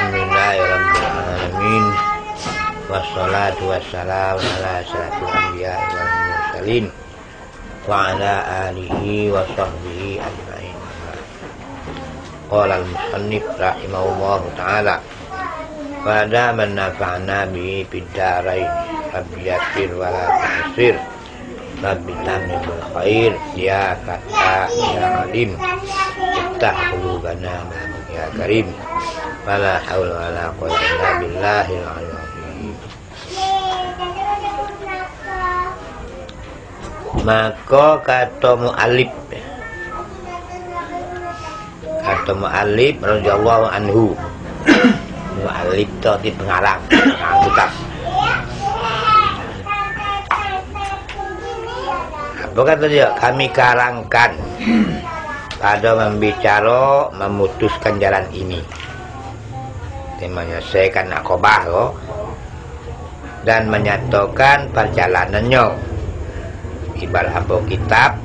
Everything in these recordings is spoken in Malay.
Bismillahirrahmanirrahim. Wassalatu wassalamu ala asyrafil anbiya'i wal mursalin wa ala alihi wa sahbihi ajma'in. Qala al-musannif rahimahullahu ta'ala wa ada man nafa'na bihi fid darain rabbi yassir wa la tu'sir rabbi tamim bil khair ya kata ya alim iftah qulubana ya karim wala haula wala quwwata illa billahil aliyyil azim. Maka kata mu'alif radhiyallahu anhu, mu'alif itu di pengarang kitab. Apa kata dia? Kami karangkan pada membicara memutuskan jalan ini, menyelesaikan akobah loh, dan menyatakan perjalanannya. Ibarat apa kitab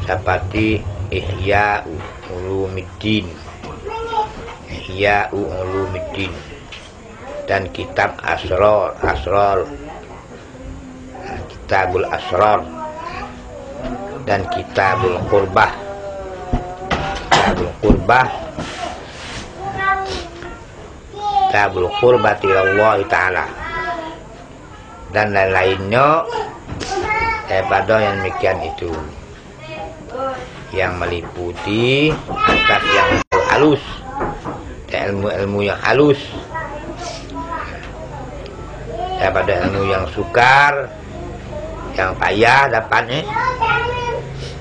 seperti Ihya Ulumuddin, Ihya Ulumuddin, dan kitab Asrar, Kitabul Asrar, dan Kitabul Qurbah, Kitabul Qurbati Allah Ta'ala, dan lain-lainnya daripada yang demikian itu, yang meliputi atas yang halus, ilmu-ilmu yang halus, daripada ilmu yang sukar, yang payah dapatnya,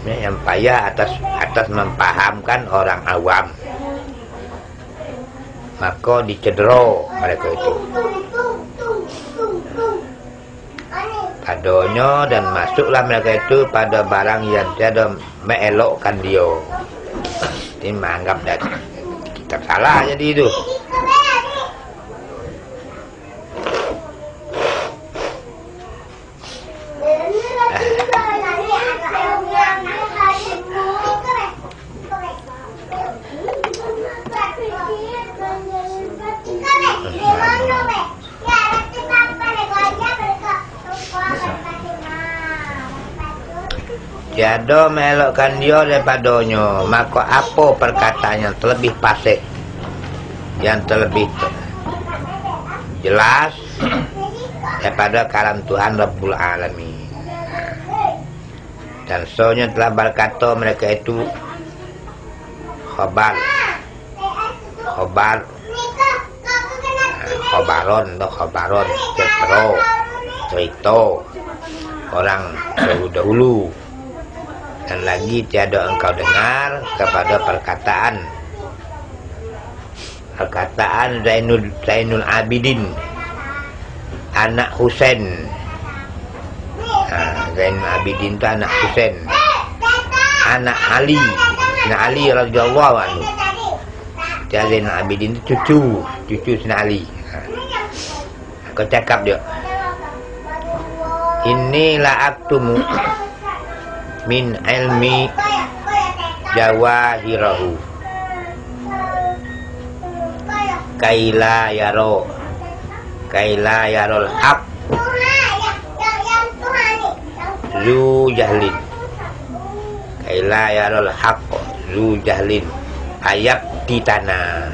yang payah atas mempahamkan orang awam, maka dicedera mereka itu padanya, dan masuklah mereka itu pada barang yang tiada mengelokkan dia. Ini menganggap kita salah jadi itu. Tiada melokkan dia daripadanya, maka apa perkataan yang terlebih fasih, yang terlebih jelas daripada kalam Tuhan Rabbul Alamin. Dan soalnya telah berkata mereka itu khobaron cerita orang dahulu. Dan lagi tiada engkau dengar kepada perkataan Zainul Abidin anak Husain. Zainul Abidin itu anak Husain, anak Ali radhiyallahu anhu. Zainul Abidin itu cucu Sina Ali. Kau cakap dia, inilah aktumu min ilmi jawahirahu kaila yarol haq zu jahlin, kaila yarol haq zu jahlin ayat titana.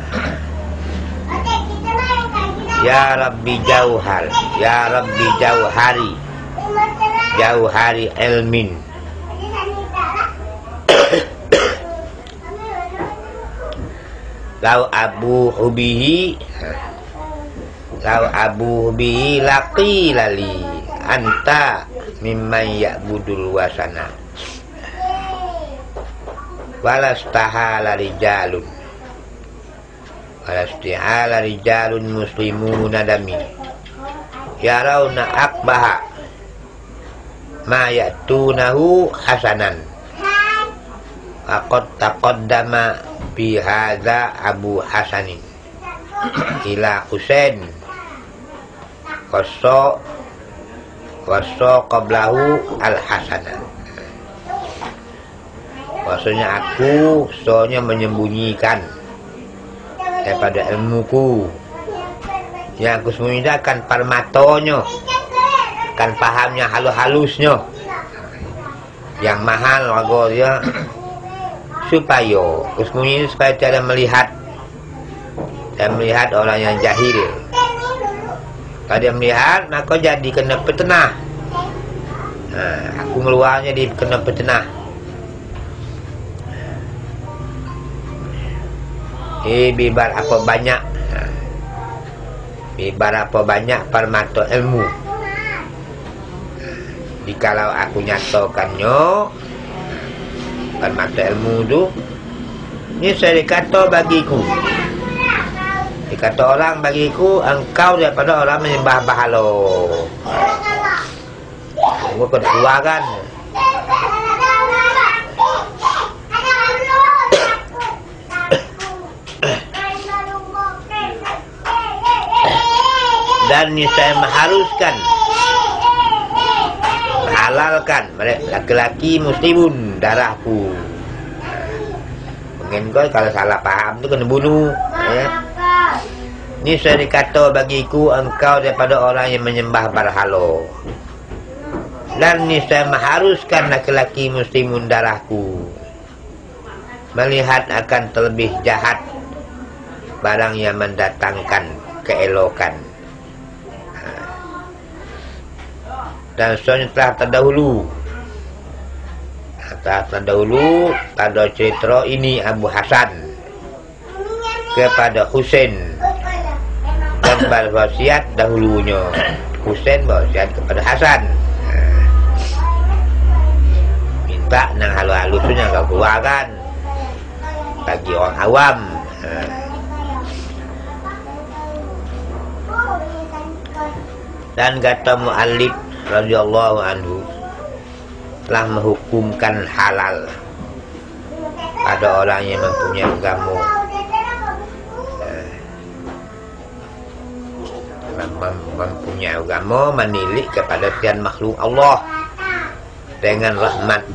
Ya Rabbi jauhari ilmin lau abu hubihi laqi lali anta mimman ya'budul wasana walastahala rijalun muslimuna dami yarawna akbaha ma ya'tunahu hasanan faqad taqaddama bi hadza Abu Hasanin ila Husain waso qablahu al-Hasanan. Maksudnya aku soalnya menyembunyikan daripada ilmuku. Yang aku sembunyikan permatonya, kan pahamnya halus-halusnya, yang mahal harga dia, supaya aku sembunyi supaya tiada melihat dan melihat orang yang jahil. Kalau dia melihat, maka jadi kena petenah. Aku ngeluarnya di kena petenah. Bibar apa banyak, bibar apa banyak permata ilmu. Jikalau aku nyatakannya permata ilmu tu, ini saya dikata bagiku, dikata orang bagiku, engkau daripada orang menyembah berhala. Gua kena keluarkan. Dan ini saya mengharuskan, menghalalkan laki-laki muslimun darahku. Mungkin kau kalau salah paham tu kena bunuh, ya. Ini saya dikata bagiku, engkau daripada orang yang menyembah berhala. Dan ini saya mengharuskan laki-laki muslimun darahku. Melihat akan terlebih jahat barang yang mendatangkan keelokan. Dan sebenarnya telah terdahulu pada cerita ini Abu Hasan kepada Husain dan berwasiat dahulunya. Husain berwasiat kepada Hasan, minta nang halus-halus tu yang kau keluarkan bagi orang awam. Dan kata muallif radhiyallahu anhu telah menghukumkan halal pada orang yang mempunyai agama, mempunyai agama, menilik kepada tiada makhluk Allah dengan rahmat.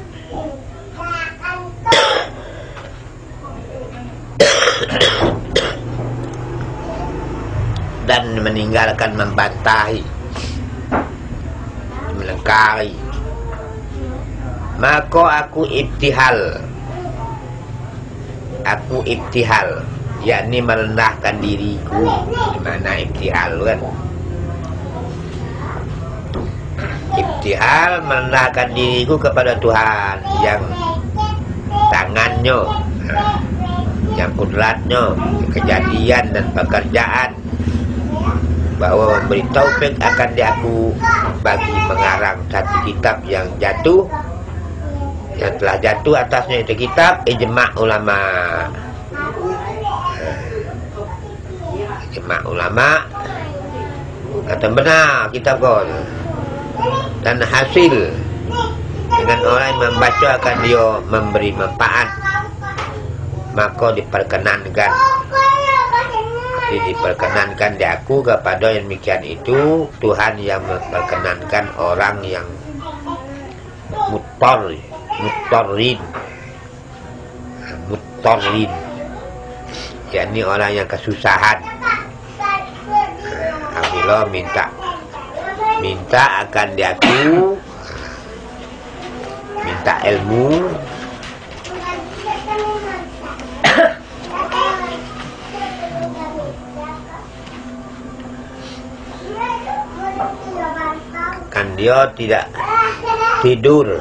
Dan meninggalkan membantahi, melengkari. Maka aku ibtihal, yakni merendahkan diriku. Di mana ibtihal kan? Ibtihal merendahkan diriku kepada Tuhan yang tangannya, yang kudratnya, kejadian dan pekerjaan, bahwa memberi taufik akan diaku bagi mengarang satu kitab yang jatuh, yang telah jatuh atasnya itu kitab ijma' ulama. Ijma' ulama kata benar kitab kau, dan hasil dengan orang yang membaca akan dia memberi manfaat, maka diperkenankan. Diperkenankan diaku kepada yang demikian itu Tuhan yang memperkenankan orang yang muttarrin, yakni orang yang kesusahan. Apabila minta akan diaku, minta ilmu, kan dia tidak tidur.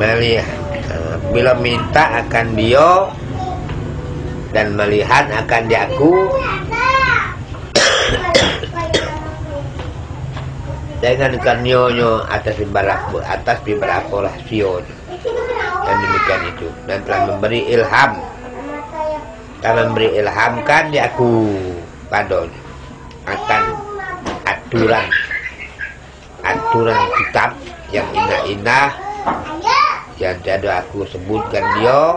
Melihat, bila minta akan dia dan melihat akan diaku dengan karnionyo atas beberapa rahasia dan demikian itu, dan telah memberi ilham, telah memberi ilhamkan diaku padanya akan aturan kitab yang indah-indah, yang tiada aku sebutkan dia.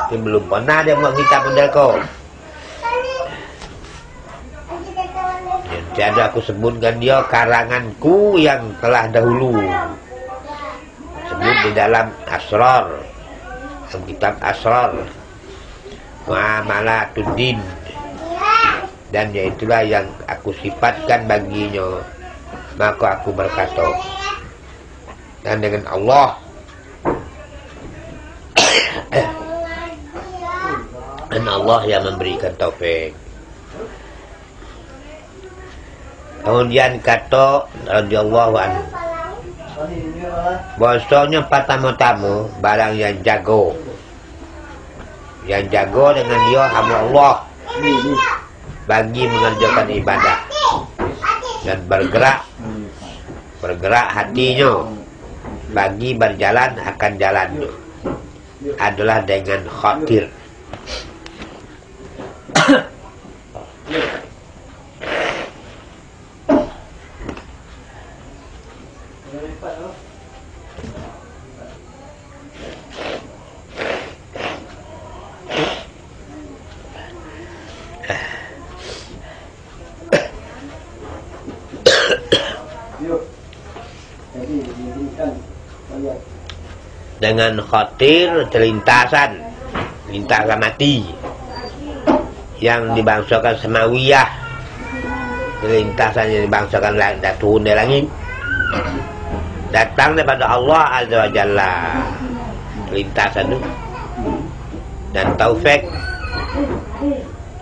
Dia belum pernah dia buat kitab pendeko. Yang tiada aku sebutkan dia karanganku yang telah dahulu. Sebut di dalam Asrar, dalam kitab Asrar, Muamalatuddin, dan yaitulah yang aku sifatkan baginya. Maka aku berkata, dan dengan Allah dan Allah yang memberikan taufik. Kemudian kata radhiyallahu anhu, bahwasanya pertama-tama barang yang jago dengan dia hamba Allah bagi mengerjakan ibadah dan bergerak hatinya bagi berjalan akan jalannya adalah dengan khatir. Dengan khatir lintasan mati yang dibangsakan semawiyah, lintasan yang dibangsakan turun dari langit, datang daripada Allah Azza wa Jalla lintasan itu. Dan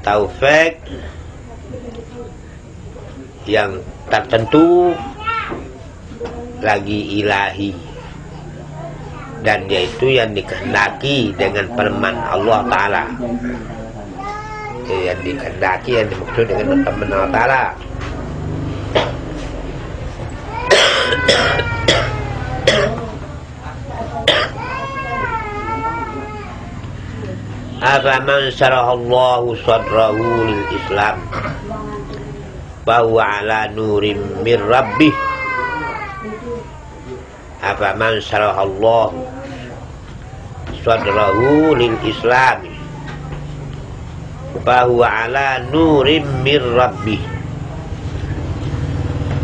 taufik yang tertentu lagi ilahi, dan yaitu yang dikehendaki dengan firman Allah Ta'ala, yang dikehendaki, yang dimaksud dengan firman Allah Ta'ala. Afaman syarahallahu sadrahu lil Islam bahwa ala nurim mir rabbih. Afaman syarahallahu sadrahu lil Islam bahwa ala nurim mir rabbih.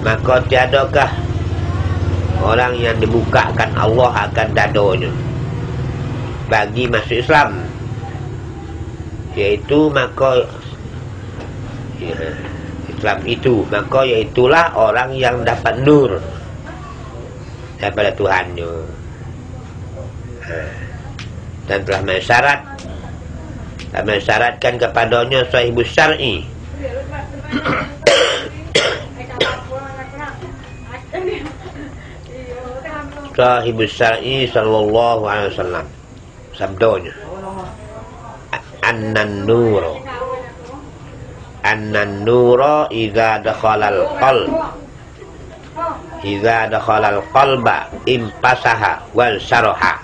Maka tiadakah orang yang dibukakan Allah akan dadanya bagi masuk Islam, yaitu maka Islam itu, maka yaitulah orang yang dapat nur daripada Tuhannya, dan telah mensyaratkan kepadanya sahibus syar'i, sahibus syar'i sallallahu alaihi wasallam, sabdonya annan nura idza dakhalal qalba impasaha wal syaraha.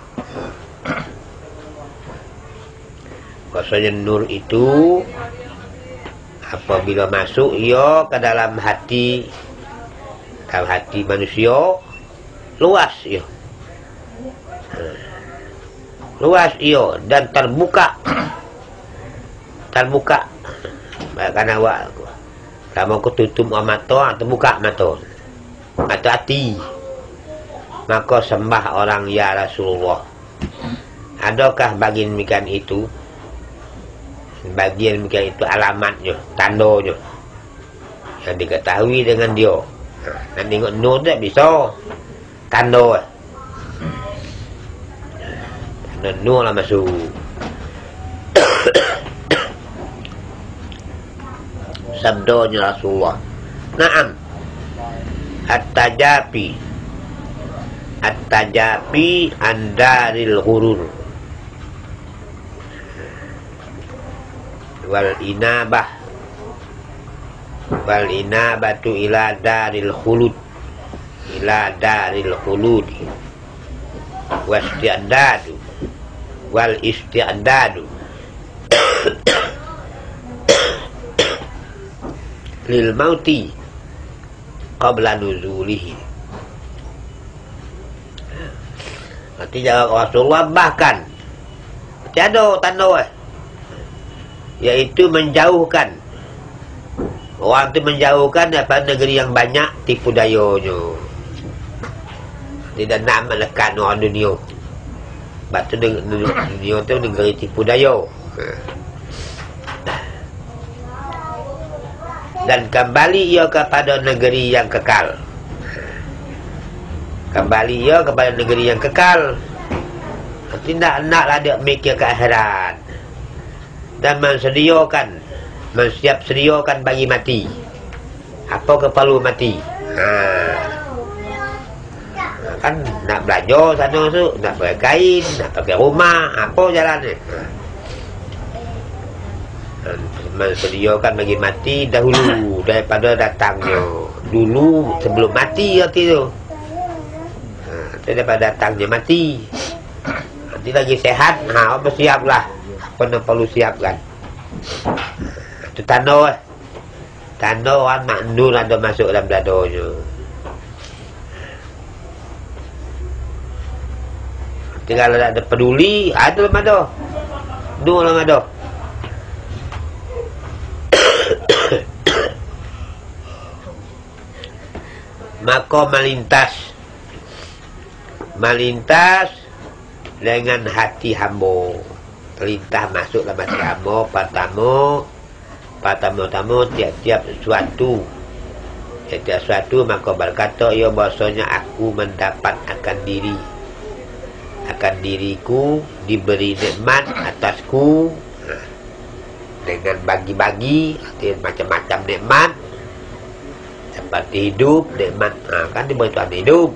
Maksudnya nur itu apabila masuk ia ke dalam hati manusia, luas ia dan terbuka karena awak kamu ketutup mata, terbuka mata hati, maka sembah orang ya Rasulullah. Adakah bagian demikian itu alamatnya, tandanya yang diketahui dengan dia. Nanti tengok nur tak bisa tanda, nur lah masuk. Sabdanya Rasulullah, na'am, at-tajafi andaril ghurur wal inabatu ila daril khulud wal isti'dadu lil mauti qabla nuzulihi. Artinya Rasulullah bahkan tiada tanda yaitu menjauhkan orang itu, menjauhkan daripada negeri yang banyak tipu dayanya. Tidak nak melekat orang dunia. Sebab tu dunia tu negeri tipu daya. Dan kembali ia kepada negeri yang kekal. Kembali ia kepada negeri yang kekal. Tidak naklah dia mikir ke akhirat. Dan mensiap sediakan bagi mati. Apa keperlu mati? Kan nak belajar sana tu, nak pakai kain, nak pakai rumah, apa jalan ni? Mensediakan bagi mati dahulu daripada datangnya. Dulu sebelum mati arti tu. Daripada datangnya mati. Nanti lagi sehat, apa siaplah. Apa yang perlu siapkan. Itu tanda tanda orang maknun ada masuk dalam dadanya. Nanti kalau ada peduli, ada lama dah. Dua lama dah. Maka melintas dengan hati hamba, terlintas masuk dalam hati hamba. Pertama-tama tiap-tiap sesuatu maka berkata ia bahasanya aku mendapat akan diriku diberi nikmat atasku dengan bagi-bagi, artinya macam-macam nikmat. Seperti hidup, nikmat, kan diberi Tuhan hidup.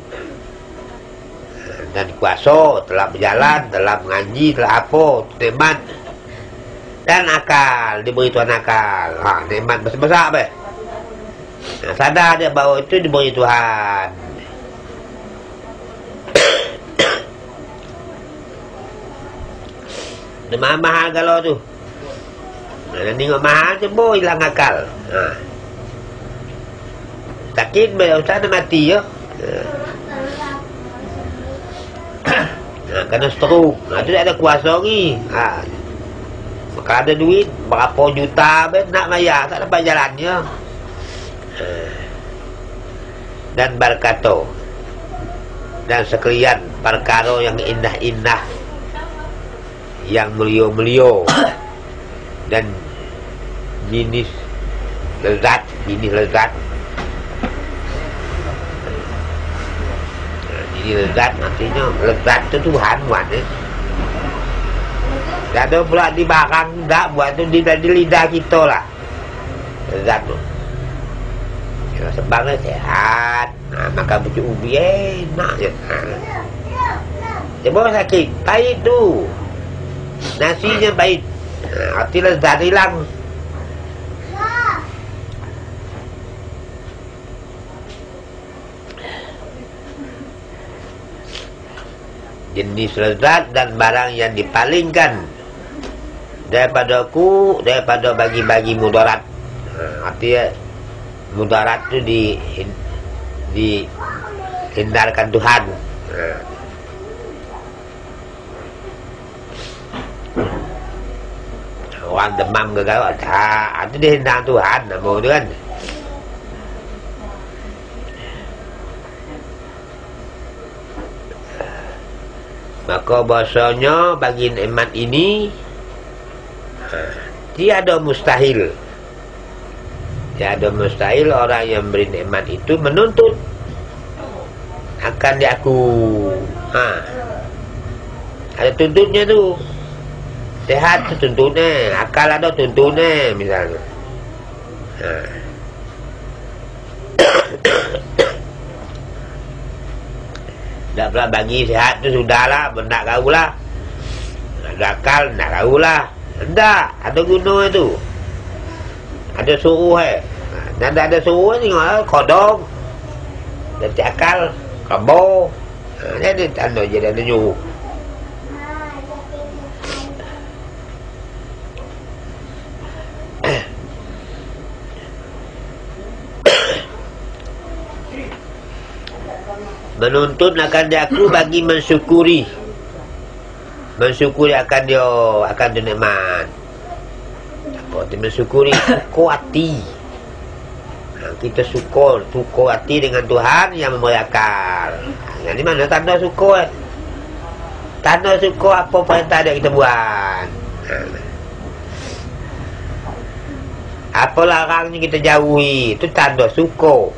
Dan kuasa, telah berjalan, telah mengaji, telah apa, nikmat. Dan akal, diberi Tuhan akal. Nikmat besar-besar apa? Sadar dia bahawa itu diberi Tuhan. Dia mahal-mahal kalau tu. Tengok mahal je, hilang akal. Sakit Ustaz dah mati ya. Kena stroke. Itu tak ada kuasa ni. Maka ada duit berapa juta nak bayar, tak dapat jalannya. Dan berkata, dan sekalian perkara yang indah-indah, yang mulia-mulia, dan jenis lezat. Jadi lezat artinya lezat tu Tuhan buat tak ada pula di barang, tak buat tu di lidah kita lah lezat tu. Kalau sebangnya sehat, makan pucuk ubi enak je. Coba sakit, pahit tu, nasinya pahit, arti lezat hilang. Jenis lezat dan barang yang dipalingkan daripada bagi-bagi mudarat. Artinya mudarat tu dihindarkan Tuhan. Orang demam ke gawat, itu dihindar Tuhan nama tu kan. Maka bahasanya bagi nikmat ini tiada mustahil. Tiada mustahil orang yang beri nikmat itu menuntut akan diaku. Ada tuntutnya tu. Sehat tu tuntutnya, akal ada tuntutnya misalnya. Tak pula bagi sihat tu sudahlah, nak kau lah. Ada akal, nak kau lah. Tak, ada guna tu. Ada suruh Dan ada suruh ni kodok. Dan akal, kabur. Jadi tanda je ada nyuruh. Menuntut akan dia aku bagi mensyukuri. Mensyukuri akan dia, akan dia nikmat. Apa tu mensyukuri? Syukur hati. Kita syukur hati dengan Tuhan yang memberi akal. Yang ni mana tanda syukur? Tanda syukur apa perintah dia kita buat. Apa larangnya kita jauhi. Itu tanda syukur.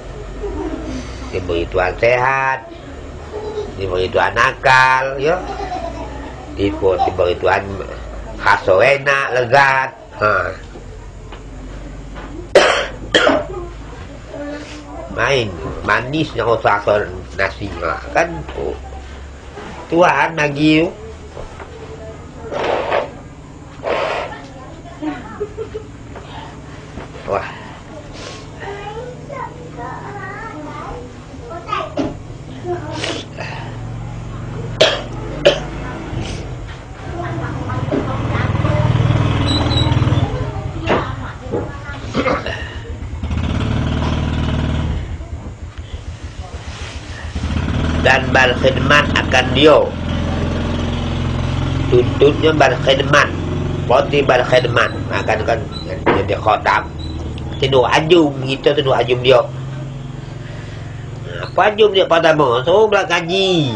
Diberi Tuhan sehat, diberi Tuhan akal, ya. Diberi Tuhan rasa enak, lezat. Main manis yang rasa nasi kan Tuhan bagi you. Wah. Dan berkhidmat akan dia. Tuntutnya berkhidmat. Berarti berkhidmat. Akan jadi khodam. Tidur ajum kita, tidur ajum dia. Apa ajum dia pertama? So belah kaji.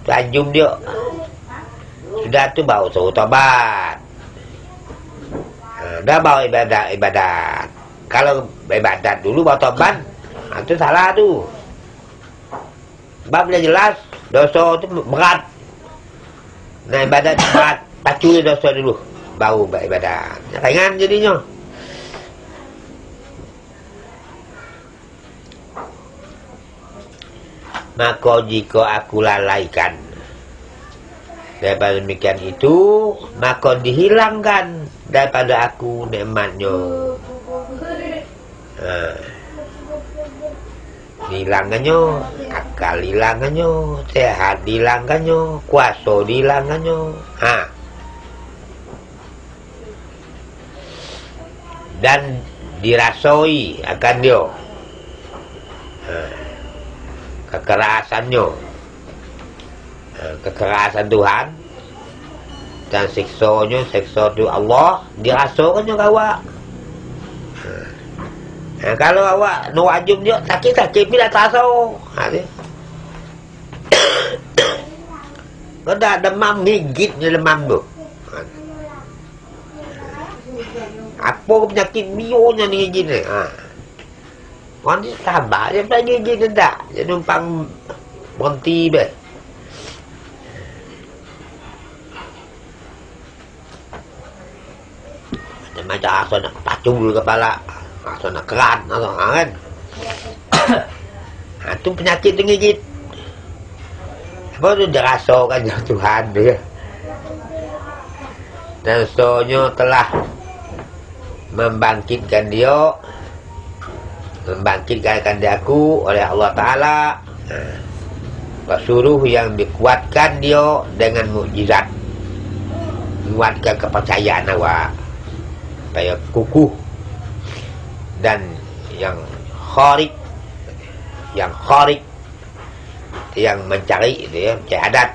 Tu ajum dia. Sudah tu baru suruh tobat. Dah baru ibadat. Kalau ibadat dulu baru tobat, itu salah tu. Sebab dia jelas dosa tu berat. Nah ibadat berat, pacu dosa dulu, baru beribadat. Ringan jadinya. Maka jika aku lalaikan daripada demikian itu, maka dihilangkan daripada aku nikmatnya. Hilangannya, akal hilangannya, sehat hilangannya, kuasa hilangannya. Dan dirasoi akan dia. Kekerasannya, kekerasan Tuhan dan siksanya, siksa tu Allah dirasakannya awak. Kalau awak nak wajib dia sakit-sakit bila tak rasa. Kau dah demam gigitnya demam tu. Apa penyakit bionya ni gigit ni? Orang ni sabar je pada gigit ni tak. Dia numpang berhenti be. Macam rasa nak pacul kepala. Rasa nak keran kan. Itu penyakit tu gigit. Apa tu dia rasakan Tuhan dia. Dan sonya telah membangkitkan dia, membangkitkan dia aku oleh Allah Ta'ala. Suruh yang dikuatkan dia dengan mukjizat, menguatkan kepercayaan awak supaya kukuh. Dan yang kharik, yang mencari itu ya, mencari adat.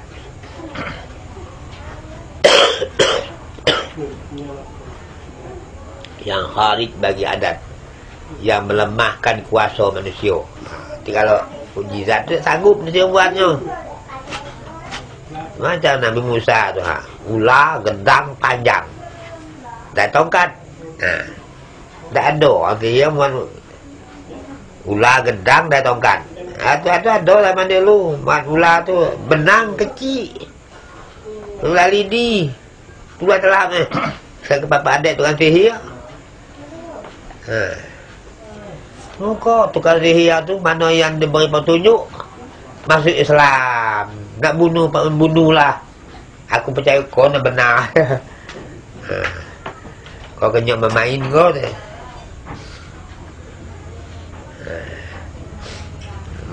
Yang kharik bagi adat, yang melemahkan kuasa manusia. Jadi kalau mukjizat tu sanggup manusia buatnya. Macam Nabi Musa tu, ular, gedang, panjang, dan tongkat. Tak ada dia buat ular, gedang dan tongkat. Itu ada zaman dulu. Buat ular tu benang kecil, ular lidi, ular telah saya ke bapak adik tukang sihir. Muka tukang sihir tu mana yang diberi petunjuk masuk Islam. Nak bunuh, pak membunuhlah. Aku percaya kau nak benar. Kau kenyang bermain kau tu.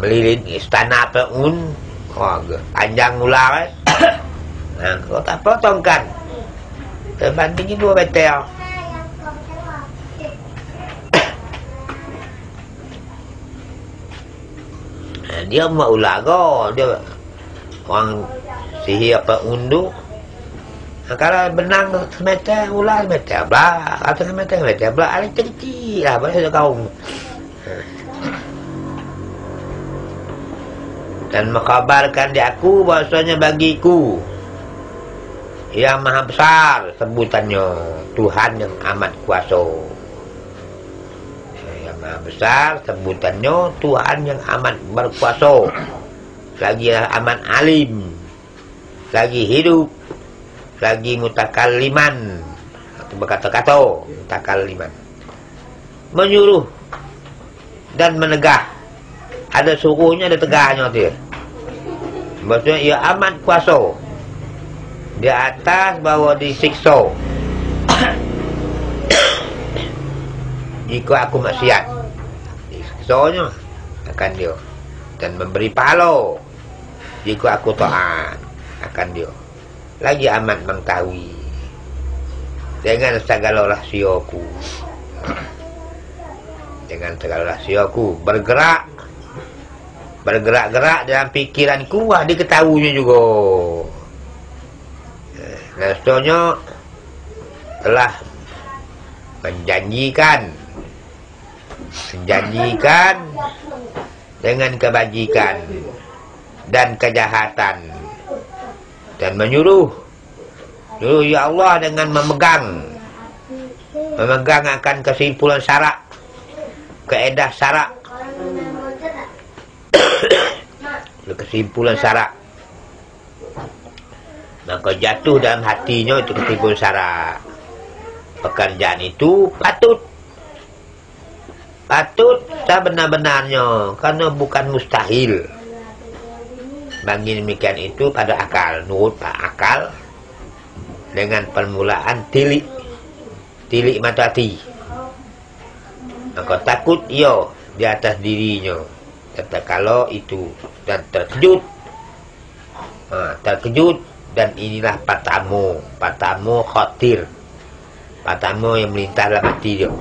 Melilit istana Fir'aun. Panjang ular kau tak potongkan. Terbanding 2 meter. Dia mau ulaga, dia orang sihir apa undu. Kalau benang semeter, ular semeter belah. Atau semeter belah. Ada kecil lah. Boleh ada kaum. Dan mengkabarkan di aku bahasanya bagiku yang maha besar sebutannya, Tuhan yang amat kuasa. Yang maha besar sebutannya, Tuhan yang amat berkuasa. Lagi amat alim. Lagi hidup. Lagi mutakalliman, atau berkata-kata, mutakalliman, menyuruh dan menegah. Ada suruhnya, ada tegahnya dia. Maksudnya ia amat kuasa. Di atas bawah disiksa jika aku maksiat, disiksanya akan dia. Dan memberi pahala jika aku taat akan dia. Lagi amat mengetahui dengan segala rahsiaku. Dengan segala rahsiaku bergerak-gerak dalam pikiranku, diketahuinya juga. Rasanya telah menjanjikan dengan kebajikan dan kejahatan, dan menyuruh ya Allah dengan memegang akan kesimpulan syarak, keedah syarak, kesimpulan syarak. Maka jatuh dalam hatinya itu kesimpulan syarak. Pekerjaan itu patut sebenar-benarnya, karena bukan mustahil. Bagi demikian itu pada akal, nurut akal dengan permulaan tilik mata hati. Maka takut ia di atas dirinya tatkala itu, dan terkejut. Dan inilah patamu khatir, patamu yang melintas dalam hati dia.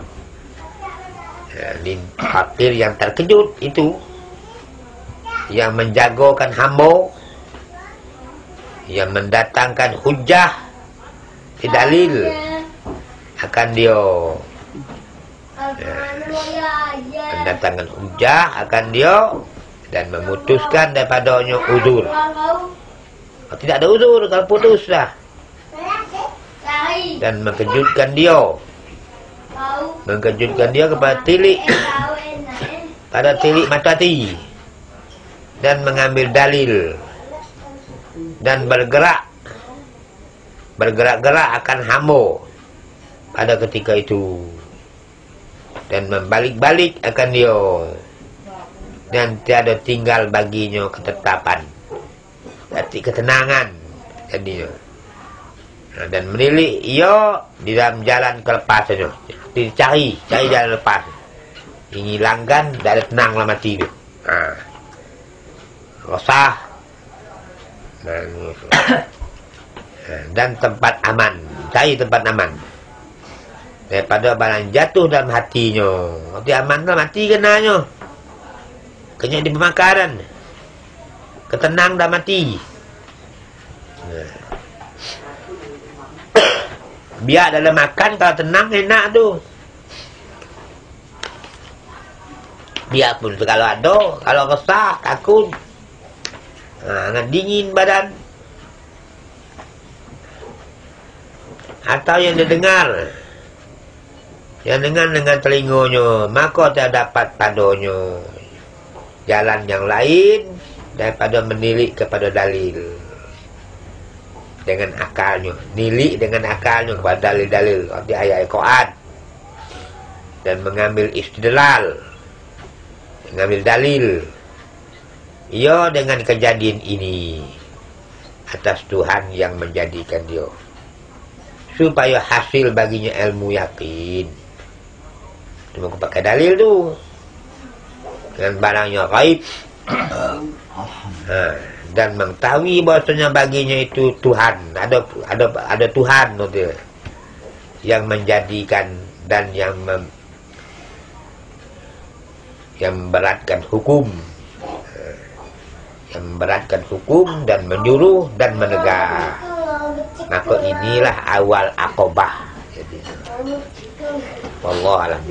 Khatir yang terkejut itu, yang menjagokan hamba, yang mendatangkan hujah dalil akan dia, mendatangkan hujah akan dia, dan memutuskan daripadanya uzur. Tidak ada uzur kalau putus lah. Dan mengejutkan dia kepada tilik mata hati, dan mengambil dalil, dan bergerak-gerak akan hamba pada ketika itu, dan membalik-balik akan dia, dan tiada tinggal baginya ketetapan, ketenangan jadinya. Dan menilik ia di dalam jalan kelepasannya, dicari jalan lepas, hilangkan, tidak ada tenang dalam hati dia. Rosah dan tempat aman, cari tempat aman daripada barang jatuh dalam hatinya. Hati aman dalam hati kenanya, kena di pemakaran, ketenang dalam hati. Biar dalam makan, kalau tenang enak tu. Biar pun kalau ada, kalau resah, takut, dengan dingin badan, atau yang dia dengar dengan telinganya, maka tak dapat padanya jalan yang lain daripada menilik kepada dalil dengan akalnya, nilik dengan akalnya kepada dalil-dalil arti ayat Al-Quran, dan mengambil istidlal, mengambil dalil ia dengan kejadian ini atas Tuhan yang menjadikan dia, supaya hasil baginya ilmu yakin. Cuma aku pakai dalil tu dengan barangnya gaib, dan mengetahui bahasanya baginya itu Tuhan, ada Tuhan dia yang menjadikan dan yang memberatkan hukum. memberatkan hukum dan menyuruh dan menegar. Maka inilah awal Aqabah. Jadi, wallahu a'lam.